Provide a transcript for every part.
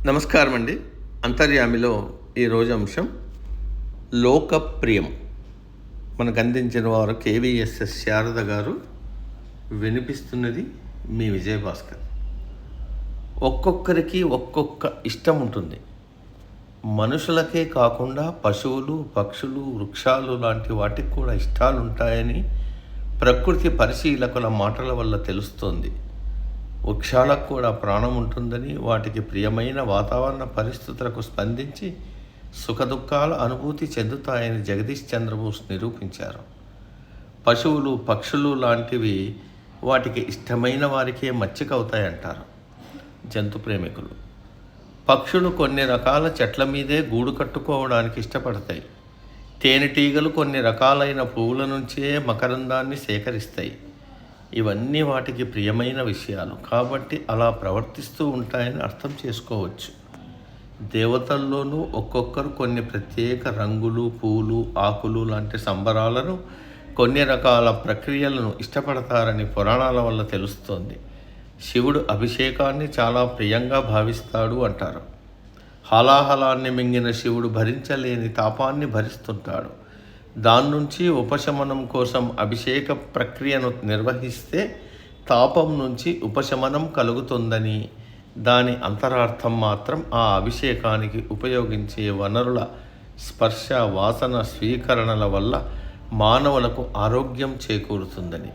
నమస్కారం అండి. అంతర్యామిలో ఈరోజు అంశం లోకప్రియం. మనకు అందించిన వారు కేవీఎస్ఎస్ శారద గారు. వినిపిస్తున్నది మీ విజయభాస్కర్. ఒక్కొక్కరికి ఒక్కొక్క ఇష్టం ఉంటుంది. మనుషులకే కాకుండా పశువులు, పక్షులు, వృక్షాలు లాంటి వాటికి కూడా ఇష్టాలు ఉంటాయని ప్రకృతి పరిశీలకుల మాటల వల్ల తెలుస్తోంది. వృక్షాలకు కూడా ప్రాణం ఉంటుందని, వాటికి ప్రియమైన వాతావరణ పరిస్థితులకు స్పందించి సుఖదుఖాల అనుభూతి చెందుతాయని జగదీష్ చంద్రబోస్ నిరూపించారు. పశువులు, పక్షులు లాంటివి వాటికి ఇష్టమైన వారికే మచ్చికవుతాయంటారు జంతు ప్రేమికులు. పక్షులు కొన్ని రకాల చెట్ల మీదే గూడు కట్టుకోవడానికి ఇష్టపడతాయి. తేనెటీగలు కొన్ని రకాలైన పువ్వుల నుంచే మకరందాన్ని సేకరిస్తాయి. ఇవన్నీ వాటికి ప్రియమైన విషయాలు కాబట్టి అలా ప్రవర్తిస్తూ ఉంటాయని అర్థం చేసుకోవచ్చు. దేవతల్లోనూ ఒక్కొక్కరు కొన్ని ప్రత్యేక రంగులు, పూలు, ఆకులు లాంటి సంబరాలను, కొన్ని రకాల ప్రక్రియలను ఇష్టపడతారని పురాణాల వల్ల తెలుస్తోంది. శివుడు అభిషేకాన్ని చాలా ప్రియంగా భావిస్తాడు అంటారు. హలాహలాన్ని మింగిన శివుడు భరించలేని తాపాన్ని భరిస్తుంటాడు. దాని నుంచి ఉపశమనం కోసం అభిషేక ప్రక్రియను నిర్వహిస్తే తాపం నుంచి ఉపశమనం కలుగుతుందని, దాని అంతరార్థం మాత్రం ఆ అభిషేకానికి ఉపయోగించే వనరుల స్పర్శ, వాసన, స్వీకరణల వల్ల మానవులకు ఆరోగ్యం చేకూరుతుందని.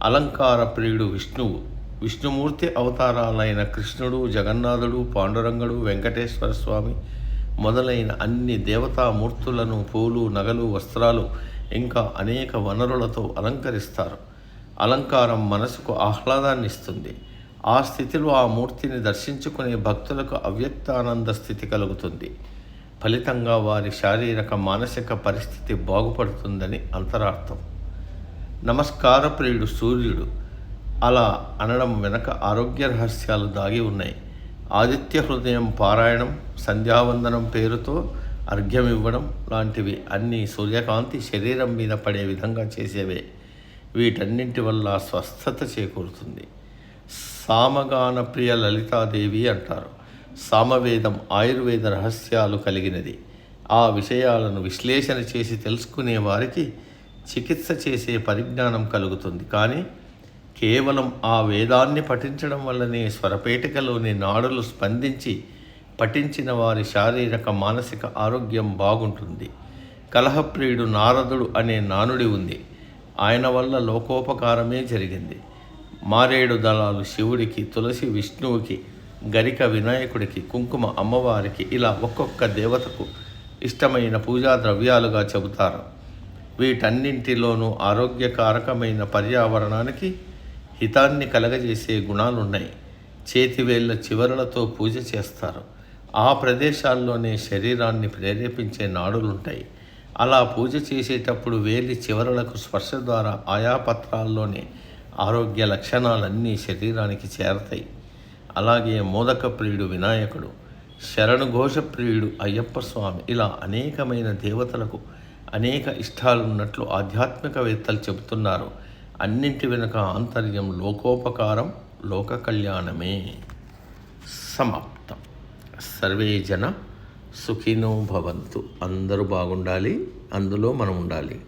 అలంకార ప్రియుడు విష్ణువు. విష్ణుమూర్తి అవతారాలైన కృష్ణుడు, జగన్నాథుడు, పాండురంగుడు, వెంకటేశ్వర స్వామి మొదలైన అన్ని దేవతామూర్తులను పూలు, నగలు, వస్త్రాలు ఇంకా అనేక వనరులతో అలంకరిస్తారు. అలంకారం మనసుకు ఆహ్లాదాన్ని ఇస్తుంది. ఆ స్థితిలో ఆ మూర్తిని దర్శించుకునే భక్తులకు అవ్యక్తానంద స్థితి కలుగుతుంది. ఫలితంగా వారి శారీరక, మానసిక పరిస్థితి బాగుపడుతుందని అంతరార్థం. నమస్కార ప్రియుడు సూర్యుడు. అలా అనడం వెనక ఆరోగ్య రహస్యాలు దాగి ఉన్నాయి. ఆదిత్య హృదయం పారాయణం, సంధ్యావందనం పేరుతో అర్ఘ్యమివ్వడం లాంటివి అన్నీ సూర్యకాంతి శరీరం మీద పడే విధంగా చేసేవే. వీటన్నింటి వల్ల స్వస్థత చేకూరుతుంది. సామగాన ప్రియ లలితాదేవి అంటారు. సామవేదం ఆయుర్వేద రహస్యాలు కలిగినది. ఆ విషయాలను విశ్లేషణ చేసి తెలుసుకునే వారికి చికిత్స చేసే పరిజ్ఞానం కలుగుతుంది. కానీ కేవలం ఆ వేదాన్ని పఠించడం వల్లనే స్వరపేటికలోని నాడులు స్పందించి పఠించిన వారి శారీరక, మానసిక ఆరోగ్యం బాగుంటుంది. కలహప్రియుడు నారదుడు అనే నానుడి ఉంది. ఆయన వల్ల లోకోపకారమే జరిగింది. మారేడు దళాలు శివుడికి, తులసి విష్ణువుకి, గరిక వినాయకుడికి, కుంకుమ అమ్మవారికి, ఇలా ఒక్కొక్క దేవతకు ఇష్టమైన పూజా ద్రవ్యాలుగా చెబుతారు. వీటన్నింటిలోనూ ఆరోగ్యకారకమైన పర్యావరణానికి హితాన్ని కలగజేసే గుణాలున్నాయి. చేతివేళ్ల చివరలతో పూజ చేస్తారు. ఆ ప్రదేశాల్లోనే శరీరాన్ని ప్రేరేపించే నాడులుంటాయి. అలా పూజ చేసేటప్పుడు వేలి చివరలకు స్పర్శ ద్వారా ఆయా పత్రాల్లోనే ఆరోగ్య లక్షణాలన్నీ శరీరానికి చేరతాయి. అలాగే మోదక ప్రియుడు వినాయకుడు, శరణుఘోష ప్రియుడు అయ్యప్ప స్వామి, ఇలా అనేకమైన దేవతలకు అనేక ఇష్టాలున్నట్లు ఆధ్యాత్మికవేత్తలు చెబుతున్నారు. అన్నింటి వెనుక ఆంతర్యం లోకోపకారం, లోక కళ్యాణమే. సమాప్తం. సర్వే జన సుఖినో భవంతు. అందరూ బాగుండాలి, అందులో మనం ఉండాలి.